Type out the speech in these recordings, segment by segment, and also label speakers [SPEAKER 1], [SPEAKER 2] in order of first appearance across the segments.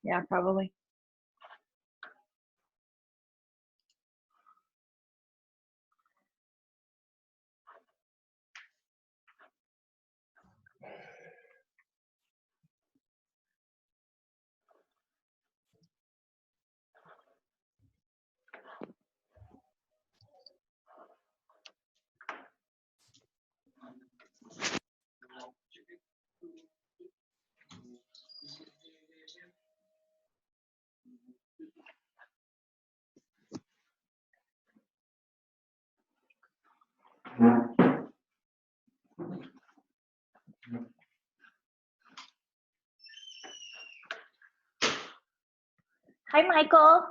[SPEAKER 1] Yeah, probably. Hi, Michael.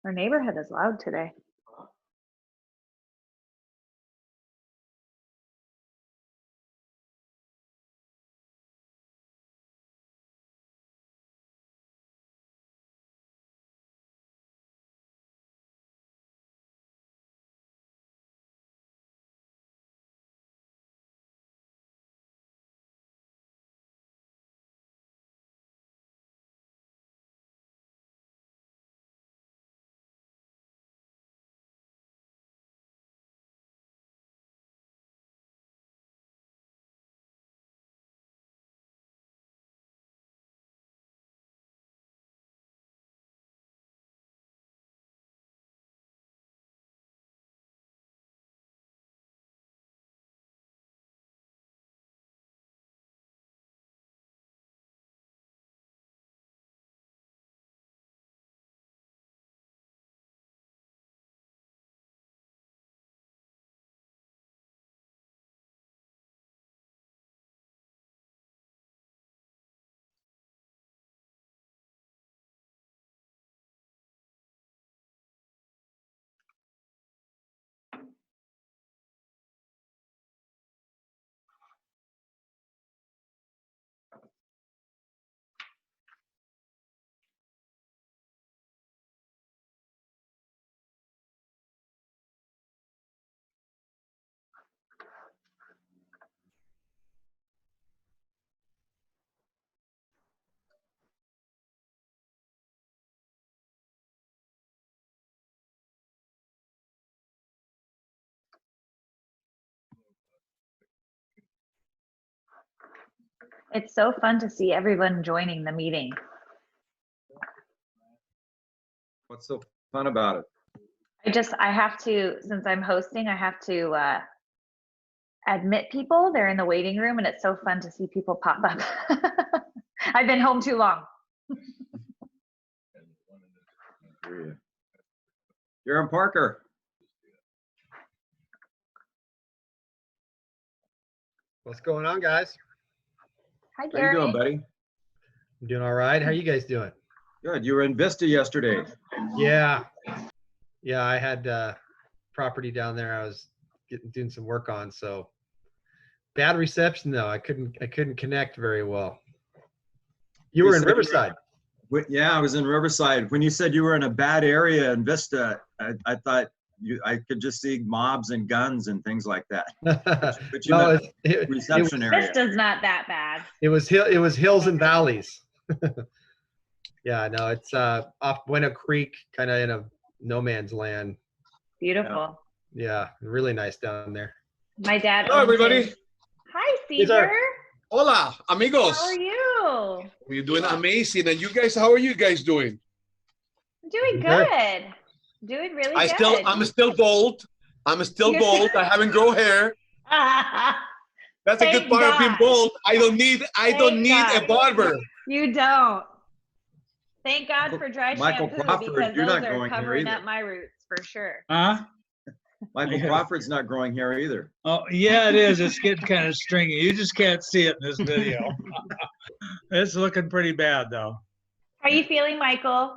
[SPEAKER 1] Our neighborhood is loud today. It's so fun to see everyone joining the meeting.
[SPEAKER 2] What's so fun about it?
[SPEAKER 1] I have to, since I'm hosting, I have to admit people. They're in the waiting room, and it's so fun to see people pop up. I've been home too long.
[SPEAKER 2] You're in Parker.
[SPEAKER 3] What's going on, guys?
[SPEAKER 1] Hi,
[SPEAKER 2] How you
[SPEAKER 1] Gary.
[SPEAKER 2] doing, buddy?
[SPEAKER 3] I'm doing all right. How are you guys doing?
[SPEAKER 2] Good. You were in Vista yesterday.
[SPEAKER 3] Yeah. Yeah, I had property down there I was doing some work on, so bad reception though. I couldn't connect very well. You were in Riverside.
[SPEAKER 2] Yeah, I was in Riverside. When you said you were in a bad area in Vista, I thought I could just see mobs and guns and things like that. But you
[SPEAKER 3] No,
[SPEAKER 2] meant reception area.
[SPEAKER 1] Vista's not that bad.
[SPEAKER 3] it was hills and valleys. Yeah, no, it's off Bueno Creek, kind of in a no man's land.
[SPEAKER 1] Beautiful.
[SPEAKER 3] Yeah, really nice down there.
[SPEAKER 1] My dad.
[SPEAKER 4] Hello,
[SPEAKER 1] owns
[SPEAKER 4] everybody.
[SPEAKER 1] it. Hi,
[SPEAKER 3] Yes, sir.
[SPEAKER 1] Caesar.
[SPEAKER 4] Hola, amigos.
[SPEAKER 1] How are you?
[SPEAKER 4] We're doing amazing. And you guys, how are you guys doing?
[SPEAKER 1] I'm doing
[SPEAKER 3] Good.
[SPEAKER 1] good. Doing really good.
[SPEAKER 4] I'm still bald. I'm still
[SPEAKER 1] You're
[SPEAKER 4] bald. I haven't grown hair. That's a
[SPEAKER 1] Thank
[SPEAKER 4] good part of being
[SPEAKER 1] God.
[SPEAKER 4] bald. I don't need
[SPEAKER 1] God.
[SPEAKER 4] a barber.
[SPEAKER 1] You don't. Thank God for dry
[SPEAKER 2] Michael
[SPEAKER 1] shampoo
[SPEAKER 2] Crawford,
[SPEAKER 1] because
[SPEAKER 2] you're
[SPEAKER 1] those
[SPEAKER 2] not
[SPEAKER 1] are
[SPEAKER 2] growing hair
[SPEAKER 1] covering
[SPEAKER 2] either.
[SPEAKER 1] up my roots for sure.
[SPEAKER 5] Huh?
[SPEAKER 2] Michael
[SPEAKER 5] Yeah.
[SPEAKER 2] Crawford's not growing hair either.
[SPEAKER 5] Oh, yeah, it is. It's getting kind of stringy. You just can't see it in this video. It's looking pretty bad, though.
[SPEAKER 1] How are you feeling, Michael?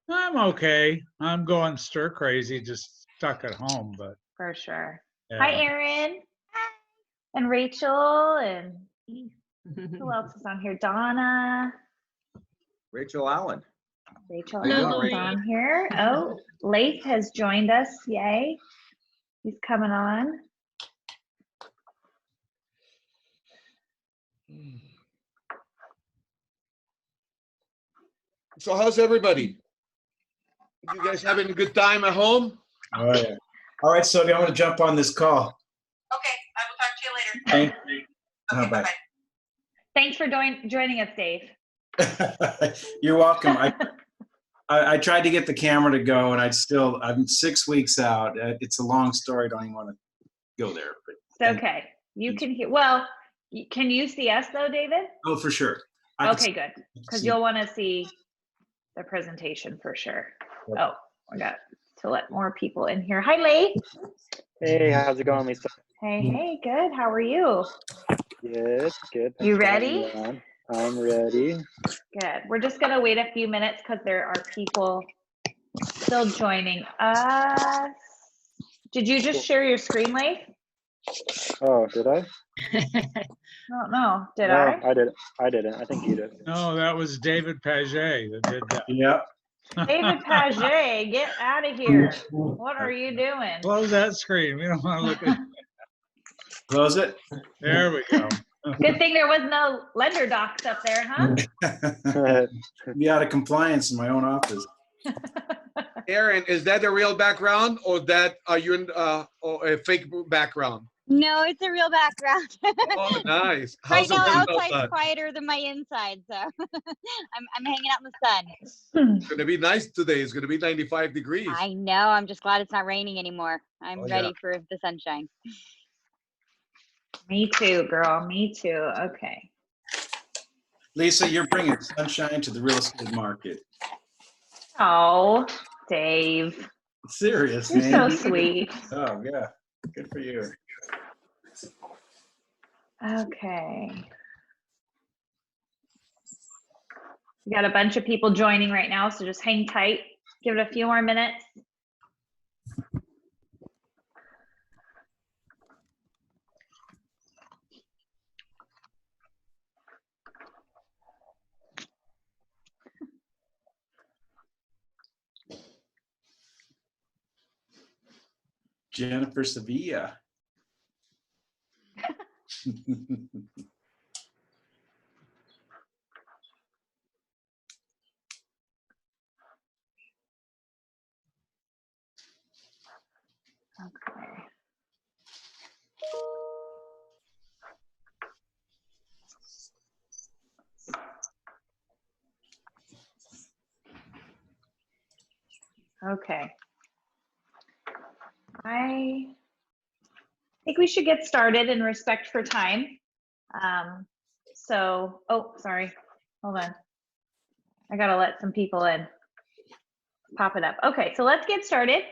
[SPEAKER 5] I'm okay. I'm going stir crazy, just stuck at home, but
[SPEAKER 1] For sure.
[SPEAKER 5] yeah.
[SPEAKER 1] Hi, Erin. And Rachel. And who else is on here? Donna.
[SPEAKER 2] Rachel Allen.
[SPEAKER 1] Rachel
[SPEAKER 2] How you doing,
[SPEAKER 1] Allen's
[SPEAKER 2] Rachel?
[SPEAKER 1] on here. Oh, Leif has joined us. Yay. He's coming on.
[SPEAKER 4] So how's everybody? You guys having a good time at home?
[SPEAKER 6] Oh, yeah. All right, Sylvia, I'm going to jump on this call.
[SPEAKER 7] Okay, I will talk to you later.
[SPEAKER 6] Okay.
[SPEAKER 7] Okay,
[SPEAKER 6] Bye.
[SPEAKER 7] bye-bye.
[SPEAKER 1] Thanks for joining us, Dave.
[SPEAKER 6] You're welcome. I tried to get the camera to go, and I'm 6 weeks out. It's a long story. Don't even want to go there. But
[SPEAKER 1] It's okay. You can hear. Well, can you see us though, David?
[SPEAKER 6] oh, for sure. I can
[SPEAKER 1] Okay, good. Because
[SPEAKER 6] see-
[SPEAKER 1] you'll want to see the presentation for sure.
[SPEAKER 6] Yep.
[SPEAKER 1] Oh, I got to let more people in here. Hi, Leif.
[SPEAKER 8] Hey, how's it going, Lisa?
[SPEAKER 1] Hey, good. How are you?
[SPEAKER 8] Good, good.
[SPEAKER 1] You
[SPEAKER 8] Thanks for having
[SPEAKER 1] ready?
[SPEAKER 8] me on. I'm ready.
[SPEAKER 1] Good. We're just going to wait a few minutes because there are people still joining us. Did you just share your screen, Leif?
[SPEAKER 8] Oh, did I?
[SPEAKER 1] I don't know. Did
[SPEAKER 8] No,
[SPEAKER 1] I?
[SPEAKER 8] I didn't. I didn't. I think you did.
[SPEAKER 5] No, that was David Paget that did that.
[SPEAKER 6] Yep.
[SPEAKER 1] David Paget, get out of here. What are you doing?
[SPEAKER 5] Close that screen. We don't want to look at.
[SPEAKER 6] Close it.
[SPEAKER 5] There we go.
[SPEAKER 1] Good thing there was no lender docs up there, huh?
[SPEAKER 6] Be out of compliance in my own office.
[SPEAKER 4] Aaron, is that the real background or are you in or a fake background?
[SPEAKER 9] No, it's a real background.
[SPEAKER 4] Oh, nice.
[SPEAKER 9] Right
[SPEAKER 4] How's the
[SPEAKER 9] now,
[SPEAKER 4] weather
[SPEAKER 9] outside's
[SPEAKER 4] outside?
[SPEAKER 9] quieter than my inside, so I'm hanging out in the sun.
[SPEAKER 4] It's gonna be nice today. It's gonna be 95 degrees.
[SPEAKER 9] I know. I'm just glad it's not raining anymore. I'm
[SPEAKER 4] Oh,
[SPEAKER 9] ready
[SPEAKER 4] yeah.
[SPEAKER 9] for the sunshine.
[SPEAKER 1] Me too, girl. Me too. Okay.
[SPEAKER 6] Lisa, you're bringing sunshine to the real estate market.
[SPEAKER 1] Oh, Dave.
[SPEAKER 6] Serious,
[SPEAKER 1] You're so
[SPEAKER 6] man.
[SPEAKER 1] sweet.
[SPEAKER 6] Oh, yeah. Good for you.
[SPEAKER 1] Okay. We got a bunch of people joining right now, so just hang tight. Give it a few more minutes.
[SPEAKER 6] Jennifer Sevilla.
[SPEAKER 1] Okay. Okay. I think we should get started in respect for time. Oh, sorry. Hold on. I gotta let some people in. Pop it up. Okay, so let's get started.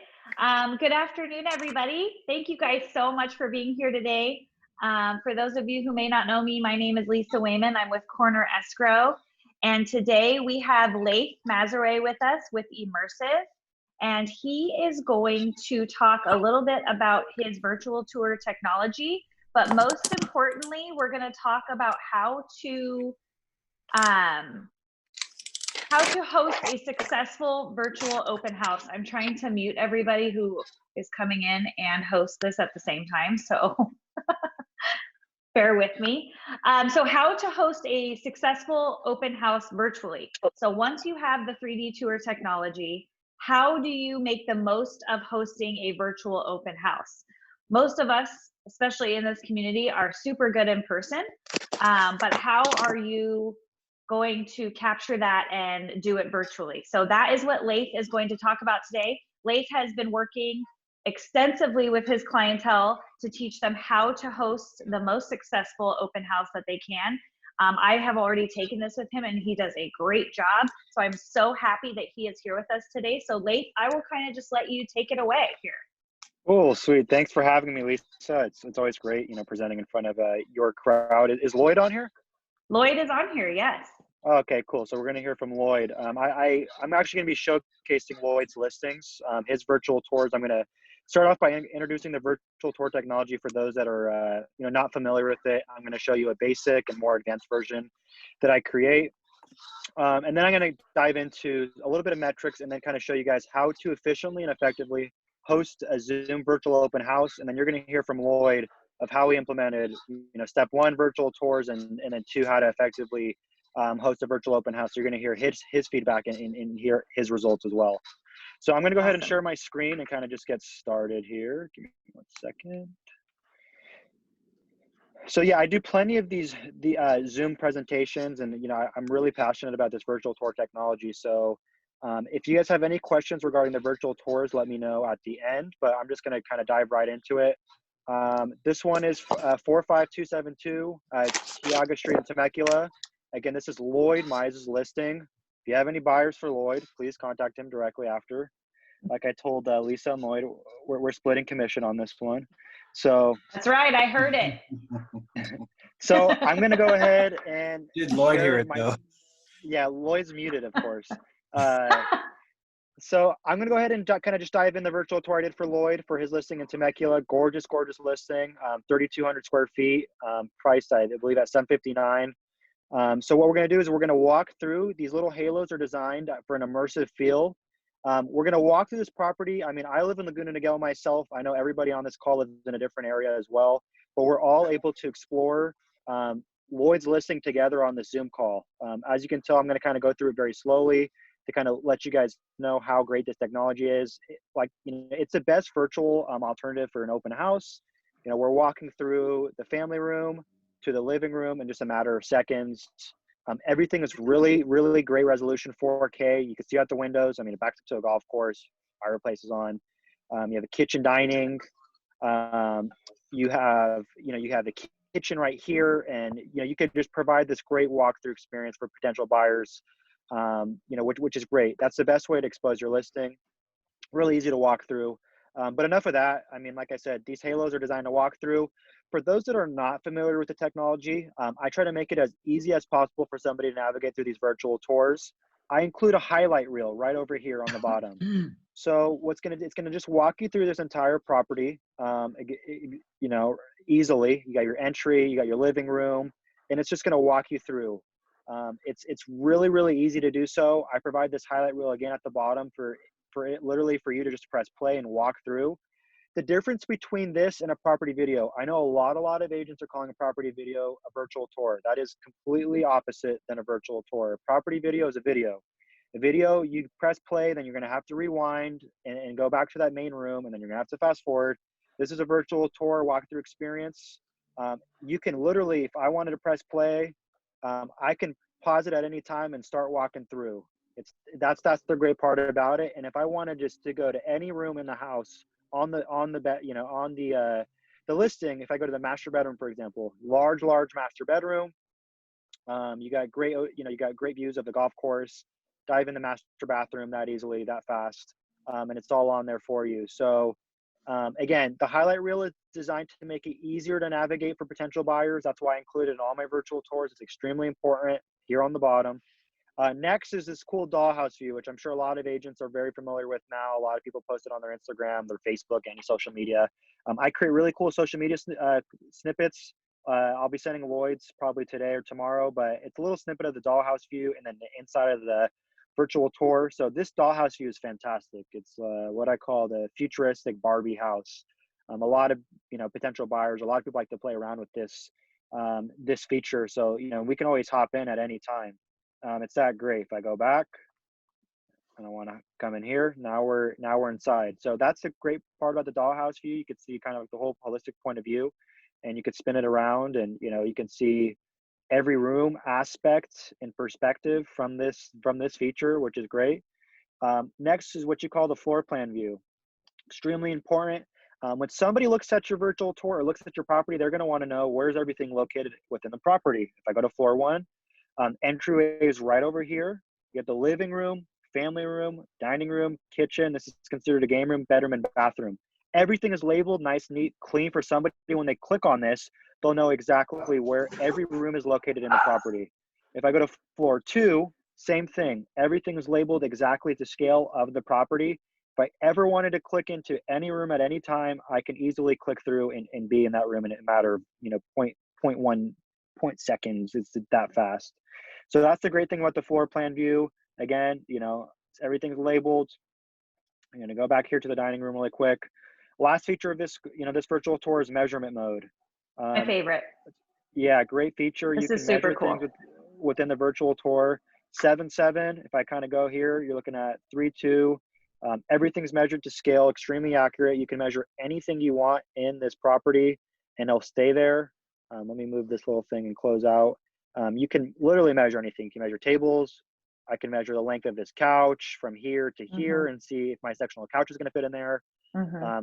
[SPEAKER 1] Good afternoon, everybody. Thank you guys so much for being here today. For those of you who may not know me, my name is Lisa Wayman. I'm with Corner Escrow. And today we have Leif Mazuray with us with Immersive. And he is going to talk a little bit about his virtual tour technology. But most importantly, we're going to talk about how to host a successful virtual open house. I'm trying to mute everybody who is coming in and host this at the same time, so bear with me. So how to host a successful open house virtually. So once you have the 3D tour technology, how do you make the most of hosting a virtual open house? Most of us, especially in this community, are super good in person, but how are you going to capture that and do it virtually? So that is what Leif is going to talk about today. Leif has been working extensively with his clientele to teach them how to host the most successful open house that they can. I have already taken this with him and he does a great job. So I'm so happy that he is here with us today. So Leif, I will kind of just let you take it away here.
[SPEAKER 8] Oh, sweet. Thanks for having me, Lisa. It's always great, presenting in front of your crowd. Is Lloyd on here?
[SPEAKER 1] Lloyd is on here, yes.
[SPEAKER 8] Okay, cool. So we're going to hear from Lloyd. I'm actually going to be showcasing Lloyd's listings, his virtual tours. I'm going to start off by introducing the virtual tour technology for those that are not familiar with it. I'm going to show you a basic and more advanced version that I create. And then I'm going to dive into a little bit of metrics and then kind of show you guys how to efficiently and effectively host a Zoom virtual open house. And then you're going to hear from Lloyd of how he implemented, step 1, virtual tours, and then 2, how to effectively host a virtual open house. So you're going to hear his feedback and hear his results as well. So I'm going to go ahead and share my screen and kind of just get started here. Give me 1 second. So yeah, I do plenty of the Zoom presentations, and I'm really passionate about this virtual tour technology. So if you guys have any questions regarding the virtual tours, let me know at the end. But I'm just going to kind of dive right into it. This one is 45272 Tiaga Street in Temecula. Again, this is Lloyd Mize's listing. If you have any buyers for Lloyd, please contact him directly after. Like I told Lisa and Lloyd, we're splitting commission on this one. So
[SPEAKER 1] that's right, I heard it.
[SPEAKER 8] So I'm going to go ahead and
[SPEAKER 6] did Lloyd hear it though?
[SPEAKER 8] Yeah, Lloyd's muted, of course. So I'm going to go ahead and kind of just dive in the virtual tour I did for Lloyd for his listing in Temecula. Gorgeous, gorgeous listing, 3,200 square feet, priced, I believe, at $759. So what we're going to do is we're going to walk through. These little halos are designed for an immersive feel. We're going to walk through this property. I mean, I live in Laguna Niguel myself. I know everybody on this call lives in a different area as well, but we're all able to explore Lloyd's listing together on the Zoom call. As you can tell, I'm going to kind of go through it very slowly to kind of let you guys know how great this technology is. It's the best virtual alternative for an open house. We're walking through the family room to the living room in just a matter of seconds. Everything is really, really great resolution, 4K. You can see out the windows. I mean, it backs up to a golf course. Fireplace is on. You have a kitchen, dining. You have the kitchen right here, and you could just provide this great walkthrough experience for potential buyers. Which is great. That's the best way to expose your listing. Really easy to walk through. But enough of that. I mean, like I said, these halos are designed to walk through. For those that are not familiar with the technology, I try to make it as easy as possible for somebody to navigate through these virtual tours. I include a highlight reel right over here on the bottom. So it's gonna just walk you through this entire property, easily. You got your entry, you got your living room, and it's just gonna walk you through. It's really, really easy to do so. I provide this highlight reel again at the bottom for you to just press play and walk through. The difference between this and a property video, I know a lot of agents are calling a property video a virtual tour. That is completely opposite than a virtual tour. Property video is a video. A video, you press play, then you're going to have to rewind and go back to that main room, and then you're going to have to fast forward. This is a virtual tour walkthrough experience. You can literally, if I wanted to press play, I can pause it at any time and start walking through. That's the great part about it. And if I wanted just to go to any room in the house on the bed, you know, on the listing, if I go to the master bedroom, for example, large master bedroom, you got great, you know, you got great views of the golf course, dive in the master bathroom that easily, that fast. And it's all on there for you. So again, the highlight reel is designed to make it easier to navigate for potential buyers. That's why I included in all my virtual tours. It's extremely important here on the bottom. Next is this cool dollhouse view, which I'm sure a lot of agents are very familiar with now. A lot of people post it on their Instagram, their Facebook, any social media. I create really cool social media snippets. I'll be sending Lloyd's probably today or tomorrow, but it's a little snippet of the dollhouse view and then the inside of the virtual tour. So this dollhouse view is fantastic. It's what I call the futuristic Barbie house. A lot of, you know, potential buyers, a lot of people like to play around with this this feature. So, you know, we can always hop in at any time. It's that great. If I go back and I want to come in here, now we're inside. So that's the great part about the dollhouse view. You can see kind of the whole holistic point of view, and you could spin it around, and you know, you can see every room aspect and perspective from this feature, which is great. Next is what you call the floor plan view. Extremely important. When somebody looks at your virtual tour or looks at your property, they're going to want to know where's everything located within the property. If I go to floor one, entryway is right over here. You have the living room, family room, dining room, kitchen. This is considered a game room, bedroom, and bathroom. Everything is labeled nice, neat, clean for somebody. When they click on this, they'll know exactly where every room is located in the property. If I go to floor two, same thing. Everything is labeled exactly to scale of the property. If I ever wanted to click into any room at any time, I can easily click through and be in that room in a matter of, you know, 0.1 seconds. It's that fast. So that's the great thing about the floor plan view. Again, you know, everything's labeled. I'm going to go back here to the dining room really quick. Last feature of this, you know, this virtual tour is measurement mode.
[SPEAKER 1] My favorite.
[SPEAKER 8] Yeah, great feature.
[SPEAKER 1] This
[SPEAKER 8] You can
[SPEAKER 1] is super
[SPEAKER 8] measure
[SPEAKER 1] cool.
[SPEAKER 8] things within the virtual tour. 7.7. If I kind of go here, you're looking at 3.2. Everything's measured to scale, extremely accurate. You can measure anything you want in this property, and it'll stay there. Let me move this little thing and close out. You can literally measure anything. You can measure tables. I can measure the length of this couch from here to here and see if my sectional couch is going to fit in there.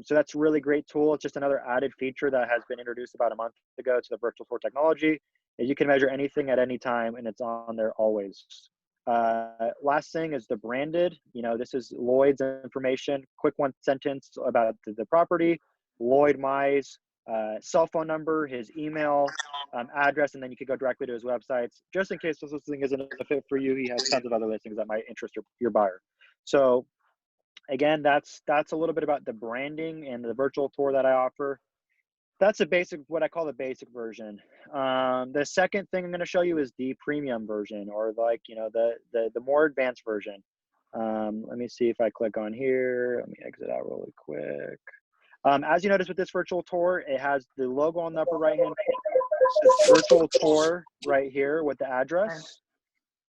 [SPEAKER 8] So that's a really great tool. It's just another added feature that has been introduced about a month ago to the virtual tour technology. You can measure anything at any time, and it's on there always. Last thing is the branded. You know, this is Lloyd's information. Quick one sentence about the property. Lloyd Mize, cell phone number, his email, address, and then you could go directly to his websites. Just in case this listing isn't a fit for you, he has tons of other listings that might interest your buyer. So again, that's a little bit about the branding and the virtual tour that I offer. That's a basic, what I call the basic version. The second thing I'm going to show you is the premium version, or like, you know, the more advanced version. Let me see if I click on here. Let me exit out really quick. As you notice with this virtual tour, it has the logo on the upper right hand, virtual tour right here with the address.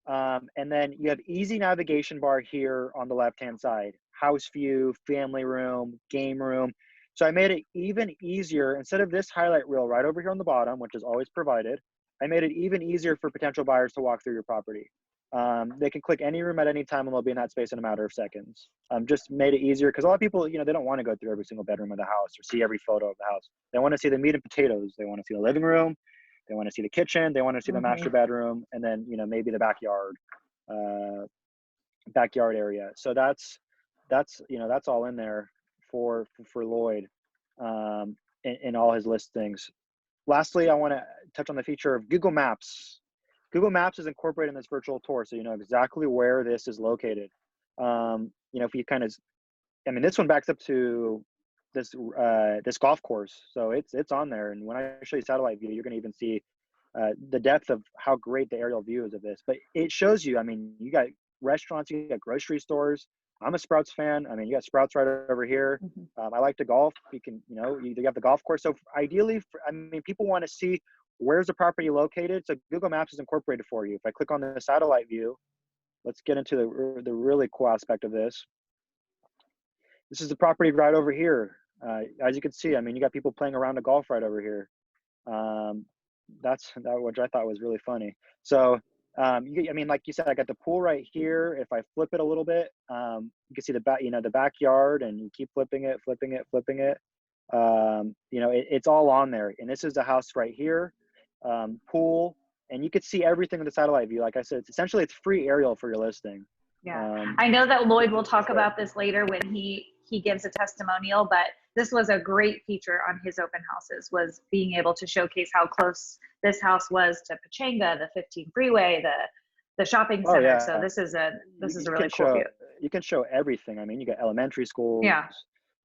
[SPEAKER 8] And then you have easy navigation bar here on the left hand side. House view, family room, game room. So I made it even easier. Instead of this highlight reel right over here on the bottom, which is always provided, I made it even easier for potential buyers to walk through your property. They can click any room at any time and they'll be in that space in a matter of seconds. Just made it easier because a lot of people, you know, they don't want to go through every single bedroom of the house or see every photo of the house. They want to see the meat and potatoes. They want to see the living room. They want to see the kitchen. They want to see the master bedroom, and then, you know, maybe the backyard area. So that's you know, that's all in there for Lloyd in all his listings. Lastly, I want to touch on the feature of Google Maps. Google Maps is incorporated in this virtual tour, so you know exactly where this is located. You know, if you kind of, I mean, this one backs up to this this golf course, so it's on there. And when I show you satellite view, you're going to even see the depth of how great the aerial view is of this. But it shows you, I mean, you got restaurants, you got grocery stores. I'm a Sprouts fan. I mean, you got Sprouts right over here. I like to golf. You can, you know, you have the golf course. So ideally, I mean, people want to see where's the property located. So Google Maps is incorporated for you. If I click on the satellite view, let's get into the really cool aspect of this. This is the property right over here. As you can see, I mean, you got people playing around the golf right over here. That's which I thought was really funny. So I mean, like you said, I got the pool right here. If I flip it a little bit, you can see the back, the backyard, and you keep flipping it. It's all on there. And this is the house right here, pool, and you could see everything in the satellite view. Like I said, it's free aerial for your listing.
[SPEAKER 1] Yeah, I know that Lloyd will talk about this later when he gives a testimonial, but this was a great feature on his open houses, was being able to showcase how close this house was to Pechanga, the 15 freeway, the shopping center.
[SPEAKER 8] Yeah.
[SPEAKER 1] So this is a really cool view.
[SPEAKER 8] You can show everything. I mean, you got elementary schools.
[SPEAKER 1] Yeah.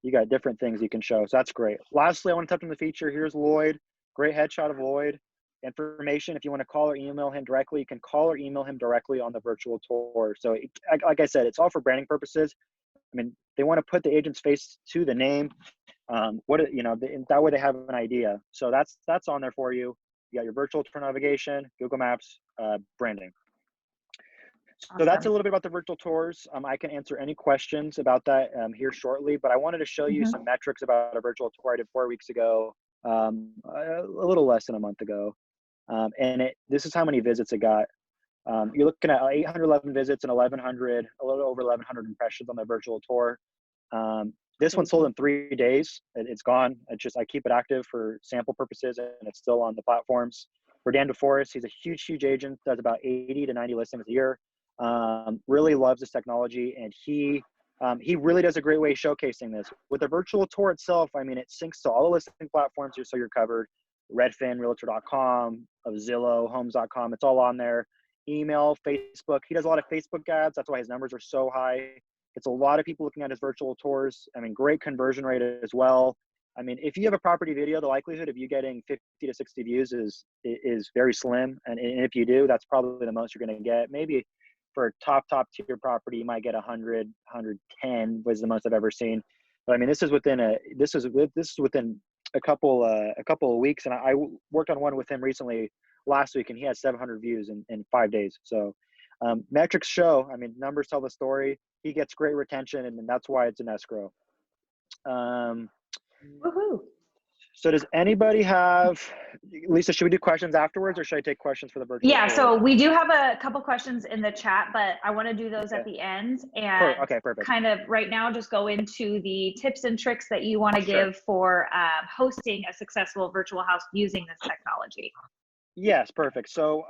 [SPEAKER 8] You got different things you can show. So that's great. Lastly, I want to touch on the feature. Here's Lloyd. Great headshot of Lloyd. Information, if you want to call or email him directly, you can call or email him directly on the virtual tour. So like I said, it's all for branding purposes. I mean, they want to put the agent's face to the name. That way they have an idea. So that's on there for you. You got your virtual tour navigation, Google Maps, branding. So that's a little bit about the virtual tours. I can answer any questions about that here shortly, but I wanted to show you some metrics about a virtual tour I did 4 weeks ago, a little less than a month ago. This is how many visits it got. You're looking at 811 visits and a little over 1,100 impressions on the virtual tour. This one sold in 3 days. It's gone. I keep it active for sample purposes, and it's still on the platforms. For Dan DeForest, he's a huge agent, does about 80 to 90 listings a year. Really loves this technology, and he really does a great way showcasing this. With the virtual tour itself, I mean, it syncs to all the listing platforms here, so you're covered. Redfin, Realtor.com, Zillow, Homes.com, it's all on there. Email, Facebook. He does a lot of Facebook ads. That's why his numbers are so high. It's a lot of people looking at his virtual tours. I mean, great conversion rate as well. I mean, if you have a property video, the likelihood of you getting 50 to 60 views is very slim. And if you do, that's probably the most you're going to get. Maybe for a top tier property, you might get 100, 110 was the most I've ever seen. But I mean, this is within a couple of weeks, and I worked on one with him recently last week, and he had 700 views in 5 days. So metrics show, I mean, numbers tell the story. He gets great retention, and that's why it's an escrow.
[SPEAKER 1] Woohoo!
[SPEAKER 8] So does anybody have, Lisa, should we do questions afterwards, or should I take questions for the virtual tour?
[SPEAKER 1] So we do have a couple questions in the chat, but I want to do those at the end. And
[SPEAKER 8] perfect.
[SPEAKER 1] Kind of right now, just go into the tips and tricks that you want to give for hosting a successful virtual house using this technology.
[SPEAKER 8] Yes, perfect. So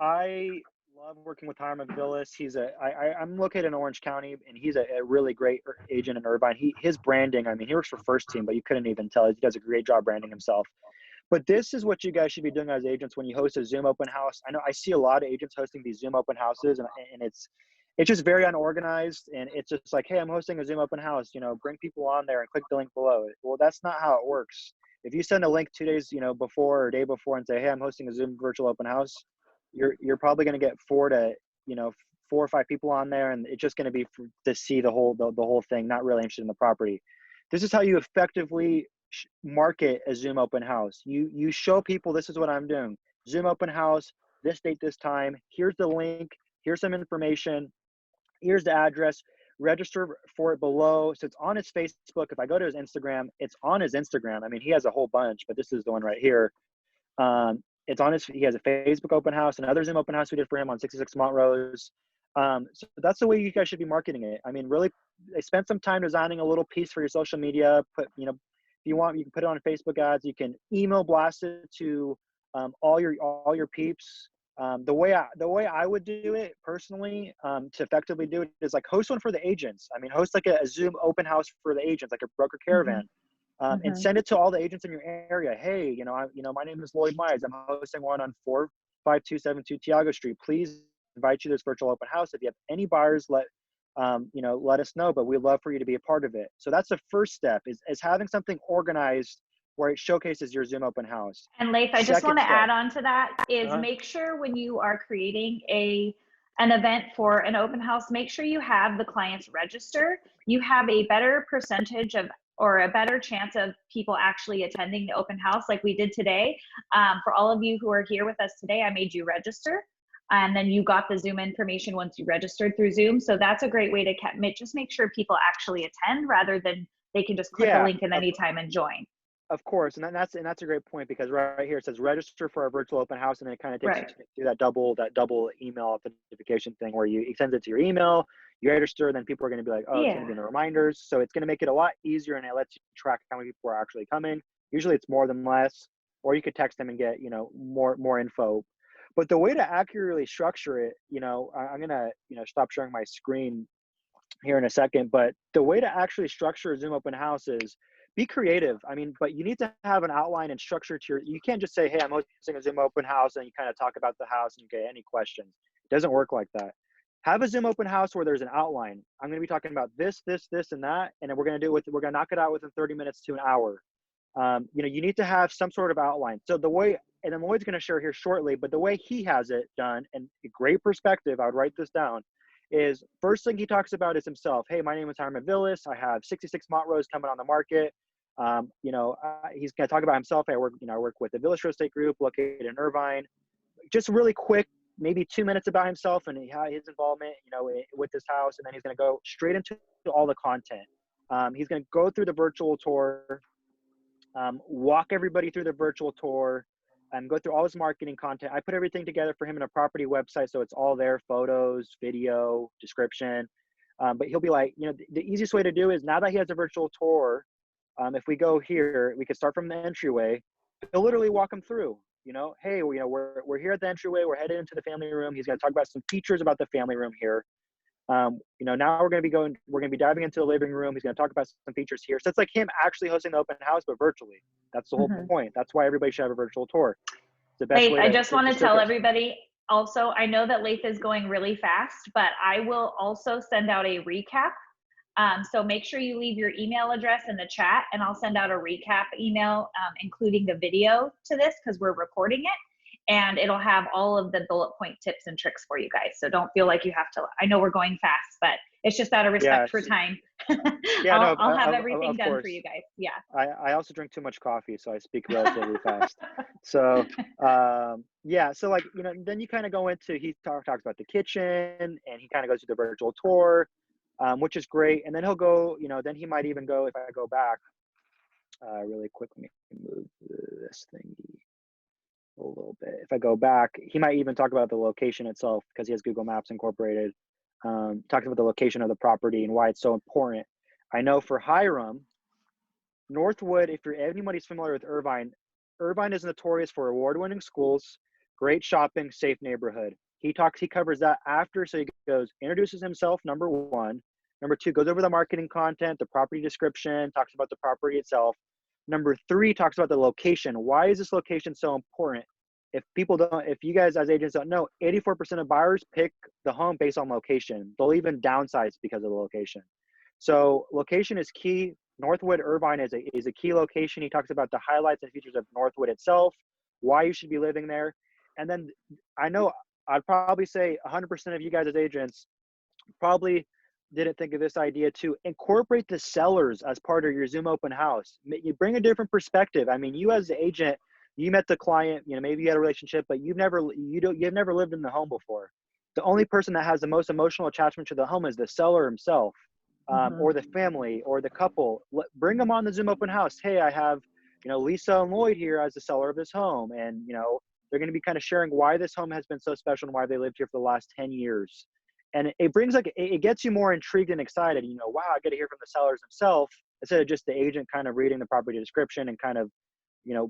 [SPEAKER 8] I love working with Hiram Villas. I'm located in Orange County, and he's a really great agent in Irvine. His branding, I mean, he works for First Team, but you couldn't even tell. He does a great job branding himself. But this is what you guys should be doing as agents when you host a Zoom open house. I know I see a lot of agents hosting these Zoom open houses, and it's just very unorganized, and it's just like, hey, I'm hosting a Zoom open house, bring people on there and click the link below. Well, that's not how it works. If you send a link 2 days, before or day before and say, hey, I'm hosting a Zoom virtual open house, you're probably going to get 4 or 5 people on there, and it's just going to be to see the whole thing, not really interested in the property. This is how you effectively market a Zoom open house. You show people, this is what I'm doing. Zoom open house, this date, this time. Here's the link. Here's some information. Here's the address. Register for it below. So it's on his Facebook. If I go to his Instagram, it's on his Instagram. I mean, he has a whole bunch, but this is the one right here. He has a Facebook open house, another Zoom open house we did for him on 66 Montrose. So that's the way you guys should be marketing it. I mean, really spend some time designing a little piece for your social media. If you want, you can put it on Facebook ads. You can email blast it to all your peeps. The way I would do it personally, to effectively do it, is like host one for the agents. I mean, host like a Zoom open house for the agents, like a broker caravan. And send it to all the agents in your area. Hey, my name is Lloyd Myers. I'm hosting one on 45272 Tiago Street. Please invite you to this virtual open house. If you have any buyers, let us know. But we'd love for you to be a part of it. So that's the first step, is having something organized where it showcases your Zoom open house.
[SPEAKER 1] And Leif, I just want to add on to that is make sure when you are creating an event for an open house, make sure you have the clients register. You have a better percentage or a better chance of people actually attending the open house like we did today. For all of you who are here with us today, I made you register, and then you got the Zoom information once you registered through Zoom. So that's a great way to just make sure people actually attend rather than they can just click a link at any time and join.
[SPEAKER 8] Of course, and that's a great point, because right here it says register for our virtual open house, and then it kind of takes
[SPEAKER 1] Right.
[SPEAKER 8] you through that double email authentication thing where it sends it to your email, you register, and then people are going to be like, oh, it's going to be in the reminders. So it's going to make it a lot easier, and it lets you track how many people are actually coming. Usually it's more than less, or you could text them and get, more info. But the way to accurately structure it, I'm going to, stop sharing my screen here in a second, but the way to actually structure a Zoom open house is be creative. I mean, but you need to have an outline and structure you can't just say, hey, I'm hosting a Zoom open house, and you kind of talk about the house and you get any questions. It doesn't work like that. Have a Zoom open house where there's an outline. I'm going to be talking about this, and that, and then we're going to knock it out within 30 minutes to an hour. You need to have some sort of outline. So and then Lloyd's going to share here shortly, but the way he has it done, and a great perspective, I would write this down, is first thing he talks about is himself. Hey, my name is Hyman Villas. I have 66 Montrose coming on the market. He's going to talk about himself. I work with the Villas Real Estate Group located in Irvine. Just really quick, maybe 2 minutes about himself and his involvement, with this house. And then he's going to go straight into all the content. He's going to go through the virtual tour, walk everybody through the virtual tour, and go through all his marketing content. I put everything together for him in a property website, so it's all there: photos, video, description. But he'll be like, the easiest way to do is, now that he has a virtual tour, if we go here, we could start from the entryway. He'll literally walk him through. Hey, we're here at the entryway. We're headed into the family room. He's going to talk about some features about the family room here. Now we're going to be diving into the living room. He's going to talk about some features here. So it's like him actually hosting the open house, but virtually. That's the whole point. That's why everybody should have a virtual tour. It's the best
[SPEAKER 1] Leif,
[SPEAKER 8] way
[SPEAKER 1] I just want to tell
[SPEAKER 8] circuit.
[SPEAKER 1] everybody also, I know that Leif is going really fast, but I will also send out a recap. So make sure you leave your email address in the chat, and I'll send out a recap email, including the video to this, because we're recording it, and it'll have all of the bullet point tips and tricks for you guys. So don't feel like you have to, I know we're going fast, but it's just out of respect for time. I'll have everything done
[SPEAKER 8] course.
[SPEAKER 1] For you guys. Yeah.
[SPEAKER 8] I also drink too much coffee, so I speak relatively fast. So, so then you kind of go into, he talks about the kitchen, and he kind of goes through the virtual tour, which is great. And then he'll go, then he might even go, if I go back really quick, let me move this thingy a little bit. If I go back, he might even talk about the location itself, because he has Google Maps incorporated. Talks about the location of the property and why it's so important. I know for Hiram, Northwood, if anybody's familiar with Irvine is notorious for award-winning schools, great shopping, safe neighborhood. He covers that after, so he goes, introduces himself, number one. Number two, goes over the marketing content, the property description, talks about the property itself. Number three, talks about the location. Why is this location so important? If you guys as agents don't know, 84% of buyers pick the home based on location. They'll even downsize because of the location. So location is key. Northwood Irvine is a key location. He talks about the highlights and features of Northwood itself, why you should be living there. And then I know I'd probably say 100% of you guys as agents probably didn't think of this idea to incorporate the sellers as part of your Zoom open house. You bring a different perspective. I mean, you as the agent, you met the client, maybe you had a relationship, but you've never lived in the home before. The only person that has the most emotional attachment to the home is the seller himself, or the family, or the couple. Bring them on the Zoom open house. Hey, I have, Lisa and Lloyd here as the seller of this home, and they're going to be kind of sharing why this home has been so special and why they lived here for the last 10 years. And it brings it gets you more intrigued and excited. Wow, I get to hear from the sellers themselves instead of just the agent kind of reading the property description and kind of,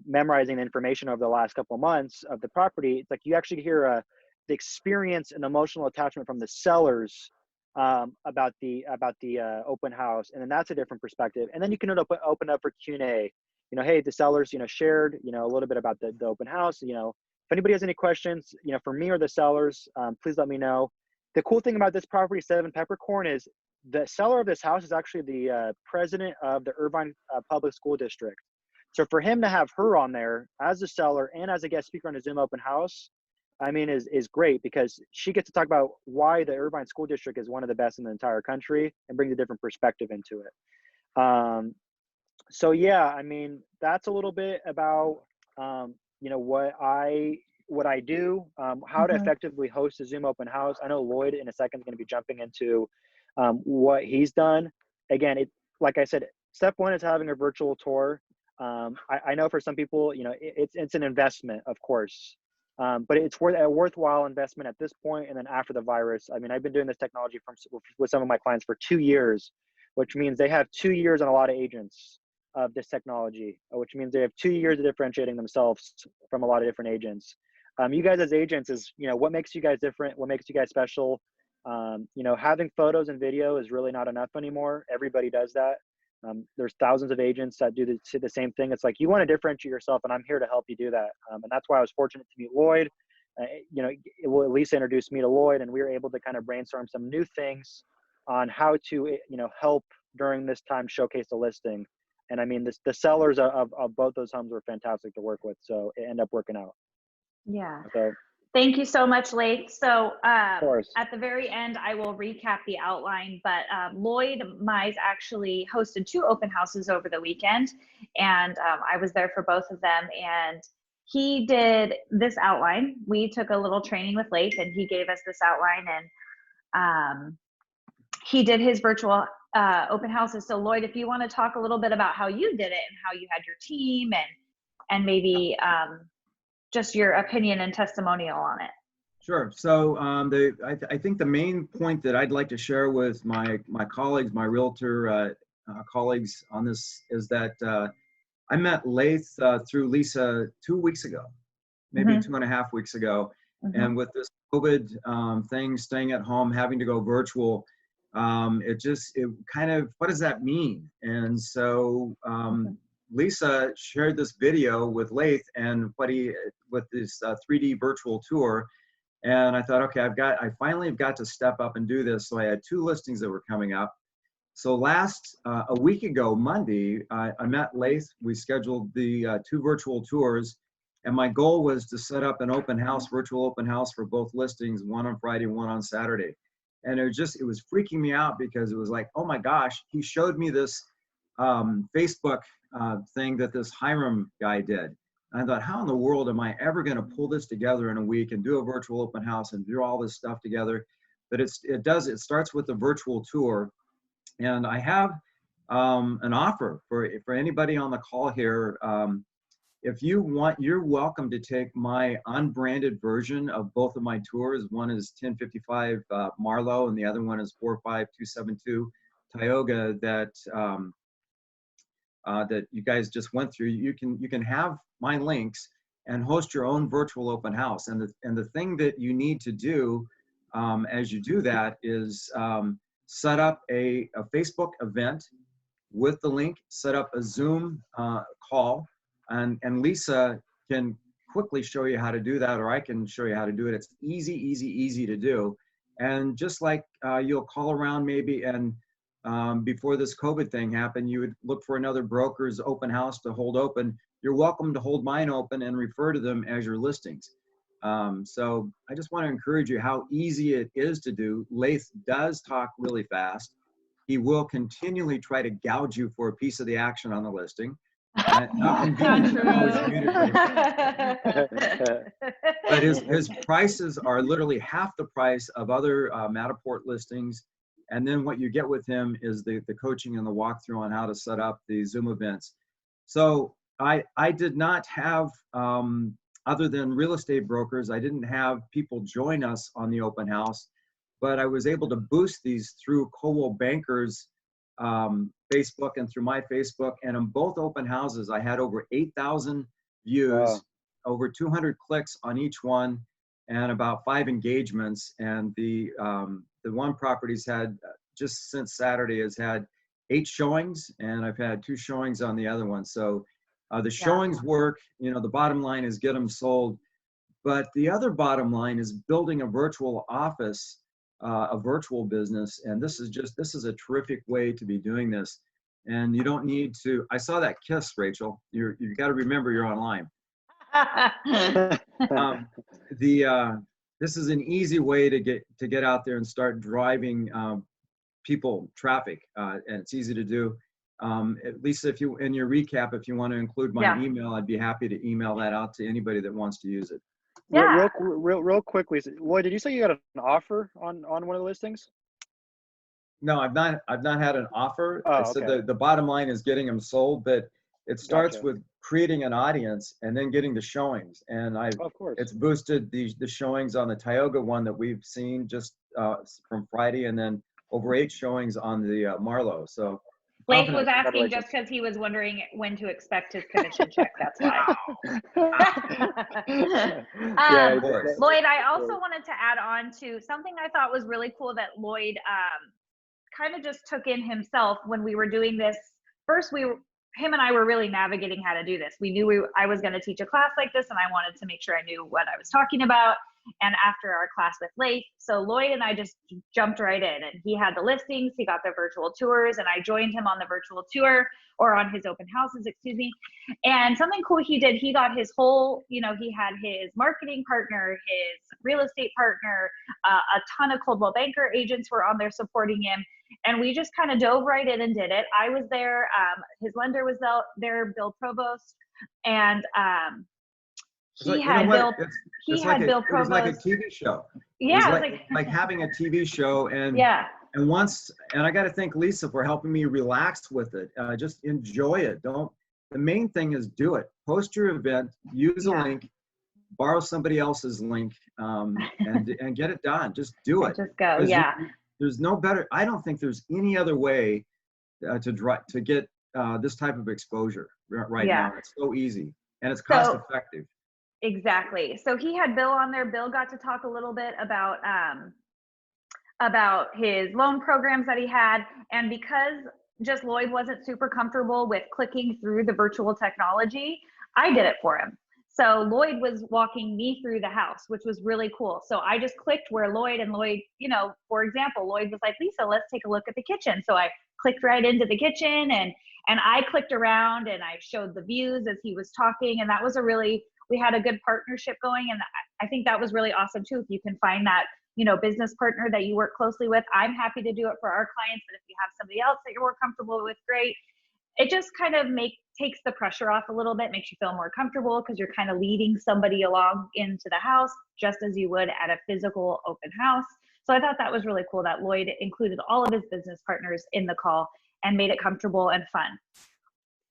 [SPEAKER 8] memorizing the information over the last couple of months of the property. It's like you actually hear the experience and emotional attachment from the sellers about the open house, and then that's a different perspective. And then you can open up for Q&A. Hey, the sellers, shared, a little bit about the open house. If anybody has any questions, for me or the sellers, please let me know. The cool thing about this property, 7 Peppercorn, is the seller of this house is actually the president of the Irvine Public School District. So for him to have her on there as a seller and as a guest speaker on a Zoom open house, I mean, is great, because she gets to talk about why the Irvine School District is one of the best in the entire country and brings a different perspective into it. So yeah, I mean, that's a little bit about, what I do, how to effectively host a Zoom open house. I know Lloyd in a second is going to be jumping into what he's done. Again, like I said, step one is having a virtual tour. I know for some people, you know, it's an investment, of course, but it's worth a worthwhile investment at this point. And then after the virus, I mean, I've been doing this technology with some of my clients for 2 years, which means they have 2 years on a lot of agents of this technology, which means they have 2 years of differentiating themselves from a lot of different agents. You guys as agents is, you know, what makes you guys different, what makes you guys special. You know, having photos and video is really not enough anymore. Everybody does that. There's thousands of agents that do the same thing. It's like, you want to differentiate yourself, and I'm here to help you do that. And that's why I was fortunate to meet Lloyd. You know, Lisa introduced me to Lloyd, and we were able to kind of brainstorm some new things on how to, you know, help during this time showcase the listing. And I mean, the sellers of both those homes were fantastic to work with, so it ended up working out.
[SPEAKER 1] Yeah.
[SPEAKER 8] So,
[SPEAKER 1] thank you so much, Laith. So
[SPEAKER 8] of course.
[SPEAKER 1] at the very end, I will recap the outline, but Lloyd Mize actually hosted 2 open houses over the weekend, and I was there for both of them, and he did this outline. We took a little training with Laith, and he gave us this outline, and he did his virtual open houses. So Lloyd, if you want to talk a little bit about how you did it and how you had your team, and maybe just your opinion and testimonial on it.
[SPEAKER 2] Sure. So I think the main point that I'd like to share with my colleagues, my realtor colleagues on this, is that I met Laith through Lisa 2 weeks ago, maybe 2.5 weeks ago. And with this COVID thing, staying at home, having to go virtual, it kind of, what does that mean? And so Lisa shared this video with Laith and with this 3D virtual tour. And I thought, okay, I finally have got to step up and do this. So I had 2 listings that were coming up. So a week ago, Monday, I met Laith. We scheduled the 2 virtual tours. And my goal was to set up an open house, virtual open house for both listings, one on Friday, one on Saturday. And it was freaking me out, because it was like, oh my gosh, he showed me this Facebook thing that this Hiram guy did. And I thought, how in the world am I ever going to pull this together in a week and do a virtual open house and do all this stuff together? But it starts with the virtual tour. And I have an offer for anybody on the call here. If you want, you're welcome to take my unbranded version of both of my tours. One is 1055 Marlowe, and the other one is 45272 Tioga that you guys just went through. You can have my links and host your own virtual open house. And the thing that you need to do as you do that is set up a Facebook event with the link, set up a Zoom call, and Lisa can quickly show you how to do that, or I can show you how to do it. It's easy to do. And just like you'll call around maybe, and before this COVID thing happened, you would look for another broker's open house to hold open. You're welcome to hold mine open and refer to them as your listings. So I just want to encourage you how easy it is to do. Laith does talk really fast. He will continually try to gouge you for a piece of the action on the listing. But his prices are literally half the price of other Matterport listings. And then what you get with him is the coaching and the walkthrough on how to set up the Zoom events. So I did not have, other than real estate brokers, I didn't have people join us on the open house, but I was able to boost these through Coldwell Banker's Facebook and through my Facebook. And in both open houses, I had over 8,000 views, wow, over 200 clicks on each one, and about 5 engagements. And the one property's had, just since Saturday, has had 8 showings, and I've had 2 showings on the other one. So the showings work. You know, the bottom line is get them sold. But the other bottom line is building a virtual office, a virtual business. And this is a terrific way to be doing this. And you don't need to, I saw that kiss, Rachel. You've got to remember you're online. This is an easy way to get out there and start driving traffic, and it's easy to do. Lisa, if you, in your recap, if you want to include my email, I'd be happy to email that out to anybody that wants to use it.
[SPEAKER 8] Yeah. Real quickly, Lloyd, did you say you got an offer on one of the listings?
[SPEAKER 2] No, I've not had an offer.
[SPEAKER 8] Oh,
[SPEAKER 2] I said the bottom line is getting them sold, but it starts
[SPEAKER 8] Gotcha.
[SPEAKER 2] with creating an audience and then getting the showings. And
[SPEAKER 8] Of course.
[SPEAKER 2] it's boosted the showings on the Tioga one that we've seen just from Friday, and then over 8 showings on the Marlowe. So
[SPEAKER 1] Blake was asking
[SPEAKER 8] Congratulations.
[SPEAKER 1] just because he was wondering when to expect his commission check. That's why.
[SPEAKER 8] Yeah,
[SPEAKER 2] Of course.
[SPEAKER 1] Lloyd, I also wanted to add on to something I thought was really cool that Lloyd kind of just took in himself when we were doing this. First, him and I were really navigating how to do this. We knew I was going to teach a class like this, and I wanted to make sure I knew what I was talking about. And after our class with Leif, so Lloyd and I just jumped right in, and he had the listings, he got the virtual tours, and I joined him on the virtual tour, or on his open houses, excuse me. And something cool he did, he got his whole, he had his marketing partner, his real estate partner, a ton of Coldwell Banker agents were on there supporting him. And we just kind of dove right in and did it. I was there, his lender was there, Bill Provost, and he had Bill Provost.
[SPEAKER 2] It was like a TV show.
[SPEAKER 1] Yeah,
[SPEAKER 2] it was like having a TV show, and
[SPEAKER 1] yeah.
[SPEAKER 2] And I got to thank Lisa for helping me relax with it. Just enjoy it. The main thing is do it. Post your event, use a link, borrow somebody else's link, and get it done. Just do it.
[SPEAKER 1] Just go. Yeah.
[SPEAKER 2] There's no better. I don't think there's any other way to get this type of exposure right now. It's so easy and it's cost effective.
[SPEAKER 1] Exactly. So he had Bill on there. Bill got to talk a little bit about his loan programs that he had. And because just Lloyd wasn't super comfortable with clicking through the virtual technology, I did it for him. So Lloyd was walking me through the house, which was really cool. So I just clicked where Lloyd, for example, Lloyd was like, Lisa, let's take a look at the kitchen. So I clicked right into the kitchen, and I clicked around and I showed the views as he was talking. And that was we had a good partnership going. And I think that was really awesome too. If you can find that, business partner that you work closely with, I'm happy to do it for our clients. But if you have somebody else that you're more comfortable with, great. It just kind of takes the pressure off a little bit, makes you feel more comfortable because you're kind of leading somebody along into the house just as you would at a physical open house. So I thought that was really cool that Lloyd included all of his business partners in the call and made it comfortable and fun.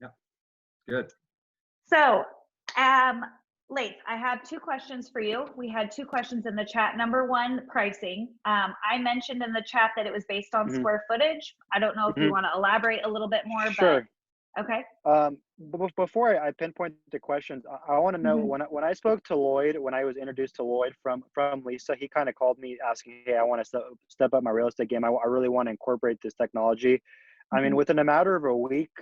[SPEAKER 2] Yeah, good.
[SPEAKER 1] So, Leif, I have 2 questions for you. We had 2 questions in the chat. Number 1, pricing. I mentioned in the chat that it was based on square footage. I don't know if you want to elaborate a little bit more.
[SPEAKER 8] Sure.
[SPEAKER 1] But okay.
[SPEAKER 8] Before I pinpoint the questions, I want to know when I spoke to Lloyd, when I was introduced to Lloyd from Lisa, he kind of called me asking, hey, I want to step up my real estate game. I really want to incorporate this technology. I mean, within a matter of a week,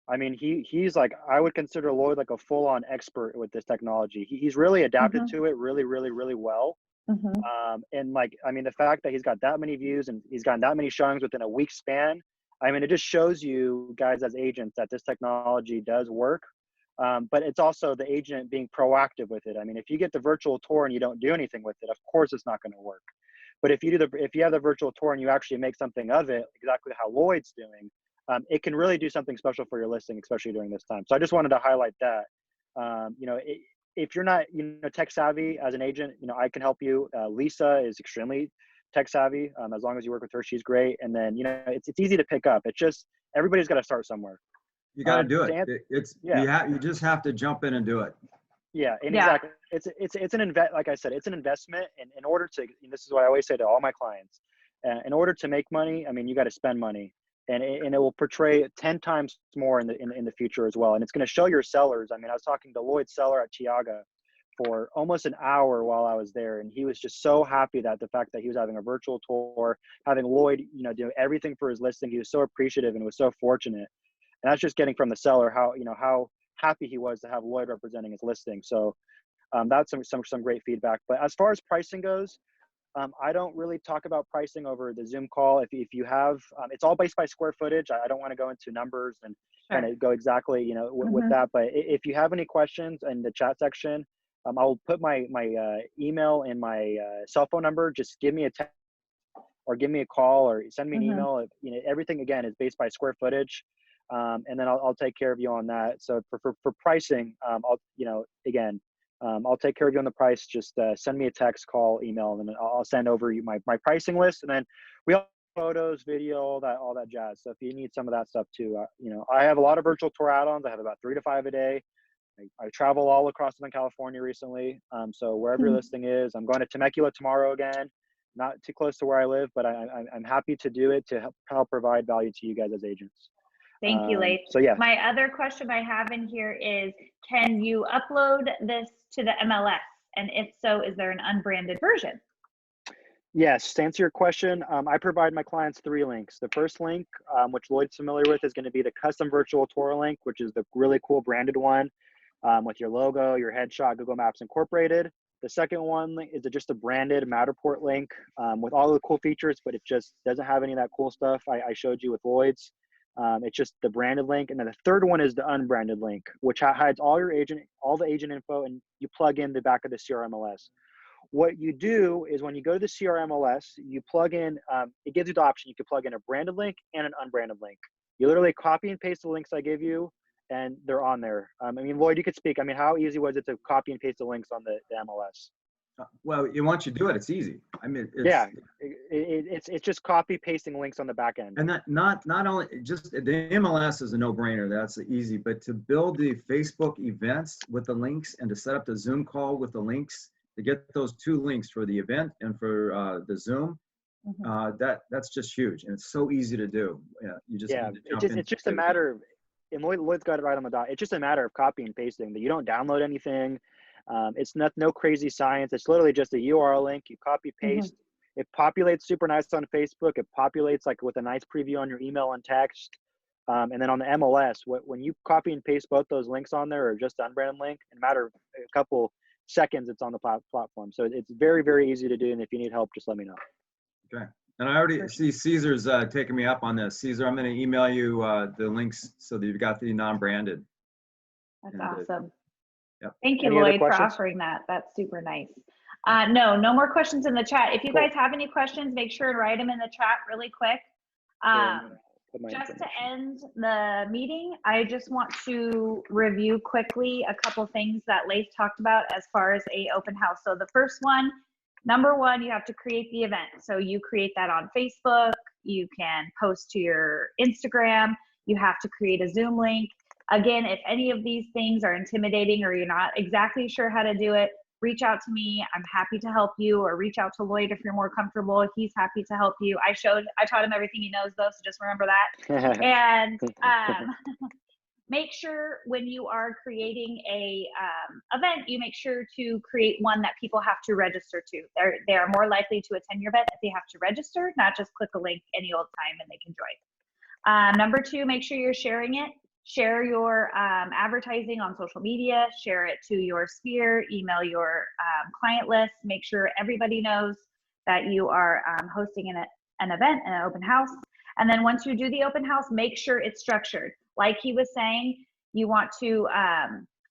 [SPEAKER 8] I mean, he's like, I would consider Lloyd like a full-on expert with this technology. He's really adapted to it really, really, really well. And like, I mean, the fact that he's got that many views and he's gotten that many showings within a week span, I mean, it just shows you guys as agents that this technology does work. But it's also the agent being proactive with it. I mean, if you get the virtual tour and you don't do anything with it, of course it's not going to work. But if you have the virtual tour and you actually make something of it, exactly how Lloyd's doing, it can really do something special for your listing, especially during this time. So I just wanted to highlight that. If you're not, tech savvy as an agent, I can help you. Lisa is extremely tech savvy. As long as you work with her, she's great. And then, it's easy to pick up. It's just, everybody's got to start somewhere.
[SPEAKER 2] You got to do it. You just have to jump in and do it.
[SPEAKER 8] Yeah, and exactly. It's an like I said, it's an investment. And in order to, this is what I always say to all my clients, in order to make money, I mean, you got to spend money. And it will portray 10 times more in the future as well. And it's going to show your sellers. I mean, I was talking to Lloyd's seller at Tioga for almost an hour while I was there. And he was just so happy that the fact that he was having a virtual tour, having Lloyd, do everything for his listing. He was so appreciative and was so fortunate. And that's just getting from the seller how happy he was to have Lloyd representing his listing. So that's some great feedback. But as far as pricing goes, I don't really talk about pricing over the Zoom call. If you have, it's all based by square footage. I don't want to go into numbers and kind of go exactly, with that. But if you have any questions in the chat section, I'll put my email and my cell phone number. Just give me a text or give me a call or send me an email. Everything again is based by square footage, and then I'll take care of you on that. So for pricing, I'll take care of you on the price. Just send me a text, call, email, and then I'll send over you my pricing list. And then we photos, video, all that jazz. So if you need some of that stuff too, you know, I have a lot of virtual tour add-ons. I have about 3 to 5 a day. I travel all across Southern California recently. So wherever your listing is, I'm going to Temecula tomorrow again. Not too close to where I live, but I'm happy to do it to help provide value to you guys as agents.
[SPEAKER 1] Thank you, Laith.
[SPEAKER 8] So yeah.
[SPEAKER 1] My other question I have in here is, can you upload this to the MLS? And if so, is there an unbranded version?
[SPEAKER 8] Yes, to answer your question, I provide my clients 3 links. The first link, which Lloyd's familiar with, is going to be the custom virtual tour link, which is the really cool branded one with your logo, your headshot, Google Maps incorporated. The second one is just a branded Matterport link with all the cool features, but it just doesn't have any of that cool stuff I showed you with Lloyd's. It's just the branded link. And then the third one is the unbranded link, which hides all the agent info, and you plug in the back of the CRMLS. What you do is when you go to the CRMLS, you plug in, it gives you the option. You can plug in a branded link and an unbranded link. You literally copy and paste the links I give you, and they're on there. I mean, Lloyd, you could speak. I mean, how easy was it to copy and paste the links on the MLS?
[SPEAKER 2] Well, once you do it, it's easy. I mean,
[SPEAKER 8] it's just copy pasting links on the back end.
[SPEAKER 2] And that not only just the MLS is a no-brainer. That's easy. But to build the Facebook events with the links and to set up the Zoom call with the links, to get those 2 links for the event and for the Zoom, that's just huge, and it's so easy to do. Yeah, you just need to jump
[SPEAKER 8] it's just a matter of, and Lloyd's got it right on the dot. It's just a matter of copy and pasting. That you don't download anything. It's no crazy science. It's literally just a URL link. You copy paste. It populates super nice on Facebook. It populates like with a nice preview on your email and text. And then on the MLS, when you copy and paste both those links on there, or just the unbranded link, in a matter of a couple seconds, it's on the platform. So it's very, very easy to do. And if you need help, just let me know.
[SPEAKER 2] Okay. And I already see Caesar's taking me up on this. Caesar, I'm going to email you the links so that you've got the non-branded.
[SPEAKER 1] That's awesome.
[SPEAKER 2] Yep.
[SPEAKER 1] Thank you, Lloyd, for offering that. That's super nice. No more questions in the chat. If you guys have any questions, make sure to write them in the chat really quick. Just to end the meeting, I just want to review quickly a couple things that Laith talked about as far as a open house. So the first one, number 1, you have to create the event. So you create that on Facebook. You can post to your Instagram. You have to create a Zoom link. Again, if any of these things are intimidating or you're not exactly sure how to do it, reach out to me. I'm happy to help you, or reach out to Lloyd if you're more comfortable. He's happy to help you. I taught him everything he knows though, so just remember that. And make sure when you are creating a event, you make sure to create one that people have to register to. They are more likely to attend your event if they have to register, not just click a link any old time and they can join. Number 2, make sure you're sharing it. Share your advertising on social media, share it to your sphere, email your client list, make sure everybody knows that you are hosting an event, an open house. And then once you do the open house, make sure it's structured. Like he was saying, you want to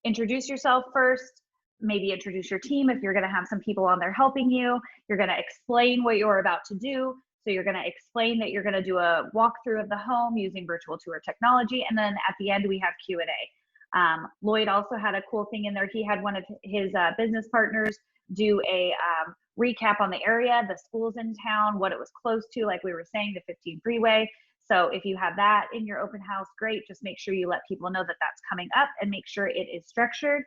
[SPEAKER 1] introduce yourself first, maybe introduce your team if you're gonna have some people on there helping you. You're gonna explain what you're about to do. So you're going to explain that you're going to do a walkthrough of the home using virtual tour technology. And then at the end, we have Q&A. Lloyd also had a cool thing in there. He had one of his business partners do a recap on the area, the schools in town, what it was close to, like we were saying, the 15 freeway. So if you have that in your open house, great. Just make sure you let people know that that's coming up and make sure it is structured.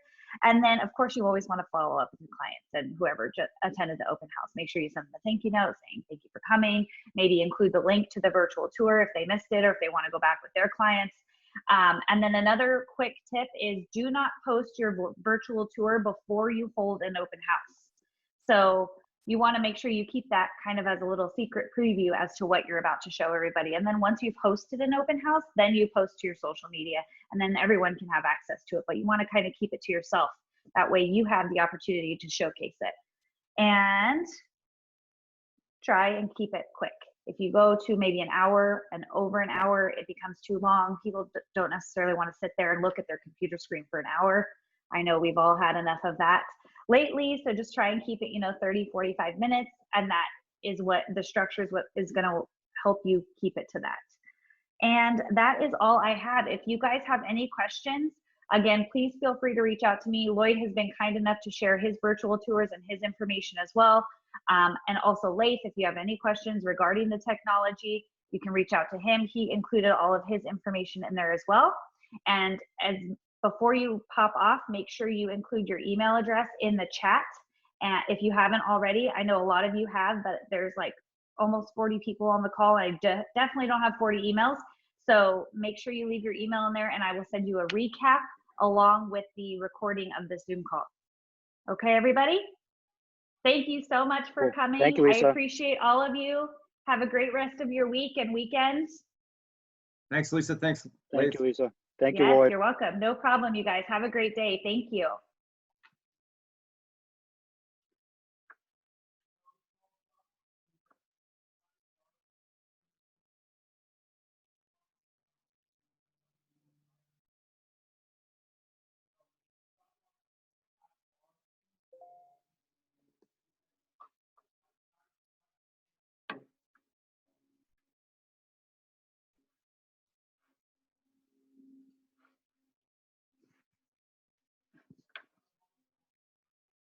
[SPEAKER 1] And then, of course, you always want to follow up with your clients and whoever just attended the open house. Make sure you send them a thank you note saying thank you for coming. Maybe include the link to the virtual tour if they missed it or if they want to go back with their clients. And then another quick tip is do not post your virtual tour before you hold an open house. So you want to make sure you keep that kind of as a little secret preview as to what you're about to show everybody. And then once you've hosted an open house, then you post to your social media and then everyone can have access to it. But you want to kind of keep it to yourself. That way you have the opportunity to showcase it. And try and keep it quick. If you go to maybe an hour and over an hour, it becomes too long. People don't necessarily want to sit there and look at their computer screen for an hour. I know we've all had enough of that lately. So just try and keep it, 30, 45 minutes. And that is what the structure is, what is going to help you keep it to that. And that is all I had. If you guys have any questions, again, please feel free to reach out to me. Lloyd has been kind enough to share his virtual tours and his information as well. And also Laith, if you have any questions regarding the technology, you can reach out to him. He included all of his information in there as well. And before you pop off, make sure you include your email address in the chat. And if you haven't already, I know a lot of you have, but there's like almost 40 people on the call. I definitely don't have 40 emails. So make sure you leave your email in there and I will send you a recap along with the recording of the Zoom call. Okay, everybody? Thank you so much for coming.
[SPEAKER 8] Thank you, Lisa.
[SPEAKER 1] I appreciate all of you. Have a great rest of your week and weekend.
[SPEAKER 2] Thanks, Lisa. Thanks.
[SPEAKER 8] Thank you, Lisa. Thank you,
[SPEAKER 1] Yes,
[SPEAKER 8] Lloyd.
[SPEAKER 1] you're welcome. No problem, you guys. Have a great day. Thank you.